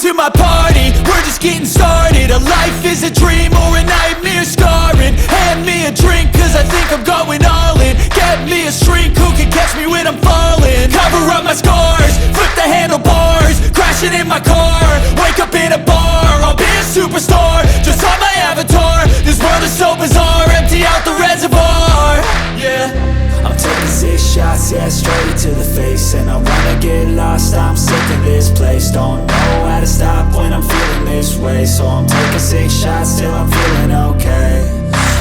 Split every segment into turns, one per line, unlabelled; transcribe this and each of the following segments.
to my party, we're just getting started. A life is a dream or a nightmare scarring. Hand me a drink cause I think I'm going all in. Get me a shrink who can catch me when I'm falling. Cover up my scars, flip the handlebars, crashing in my car, wake up in a bar. I'll be a superstar, just on my avatar. This world is so bizarre, empty out the reservoir. Yeah,
I'm taking 6 shots, yeah, straight to the face. And I wanna get lost, I'm sick of this place. Don't know how to stop when I'm feeling this way. So I'm taking 6 shots till I'm feeling okay.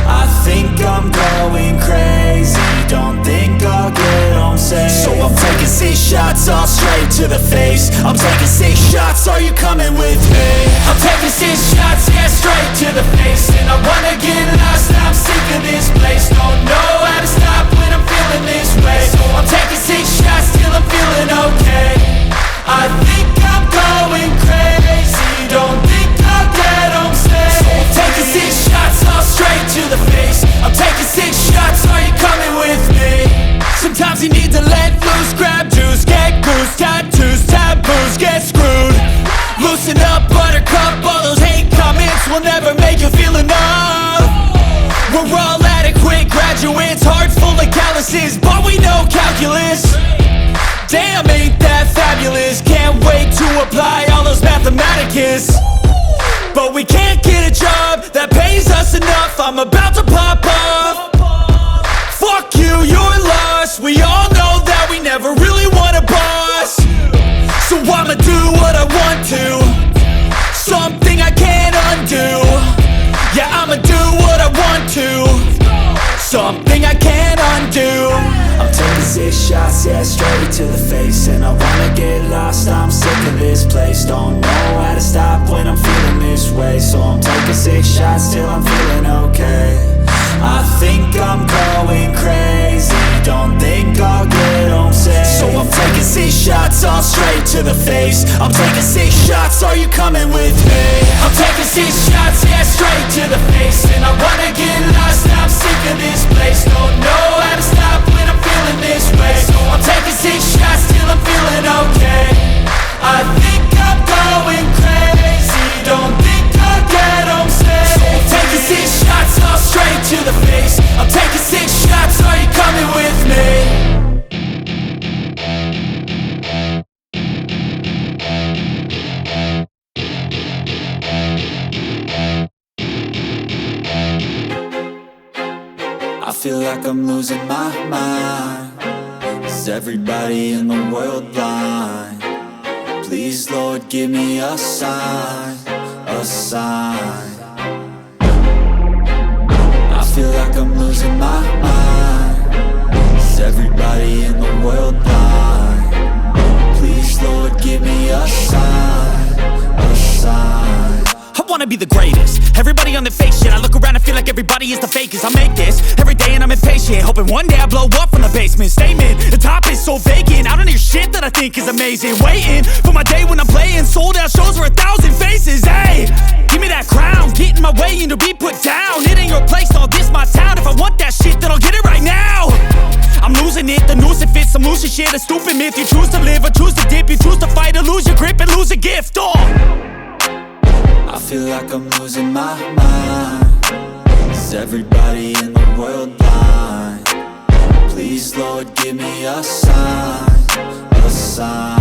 I think I'm going crazy, don't think I'll get home safe. So I'm taking 6 shots, all straight to the face. I'm taking 6 shots, are you coming with me?
I'm taking 6 shots, yeah, straight to the face. And I wanna get lost, I'm sick of this place. Don't know how to stop when I'm feeling this way. So I'm taking 6 shots till I'm feeling okay. I think I'm going crazy, don't think I'll get home safe. So I'm taking 6 shots, all straight to the face. I'm taking 6 shots, are you coming with me? Sometimes you need to let loose, grab juice, get goose, tattoos, taboos, get screwed. Loosen up, buttercup, all those hate comments will never make you feel enough. We're all adequate graduates, heart full of calluses, but we know calculus. Damn, ain't that fabulous? Can't wait to apply all those mathematicus. But we can't get a job that pays us enough. I'm about to pop off. Fuck you, you're lost. We all know that we never really want a boss. So I'ma do what I want to, something I can't undo. Yeah, I'ma do what I want to, something I can't undo.
I'm taking 6 shots, yeah, straight to the face. And I wanna get lost, I'm sick of this place. Don't know how to stop when I'm feeling this way. So I'm taking 6 shots till I'm feeling okay. I think I'm going crazy, don't think I'll get home safe. So I'm taking 6 shots, all straight to the face. I'm taking 6 shots, are you coming with me?
I'm taking 6 shots, yeah, straight to the face. And I wanna get lost, I'm sick of this place. Don't know how to stop when I'm feeling this way. So I'm taking 6 shots till I'm feeling okay. I think I'm going crazy, don't think I'll get home safe. So I'm taking 6 shots, all straight to the face. I'm taking 6 shots, are you coming with me?
I feel like I'm losing my mind. Is everybody in the world blind? Please, Lord, give me a sign, a sign. I feel like I'm losing my mind. Is everybody in the world blind? Please, Lord, give me a sign, a sign.
I wanna be the greatest. Everybody on the fake shit. I look around and feel like everybody is the fakest. I make this every day and I'm impatient, hoping one day I blow up from the basement. Statement, the top is so vacant. I don't hear shit that I think is amazing. Waiting for my day when I'm playing sold out shows for 1,000 faces. Hey, give me that crown, get in my way and to be put down. It ain't your place, no, this my town. If I want that shit, then I'll get it right now. I'm losing it, the noose it fits. Some losing shit, a stupid myth. You choose to live or choose to dip. You choose to fight or lose your grip and lose a gift.
I feel like I'm losing my mind. Is everybody in the world blind? Please, Lord, give me a sign, a sign.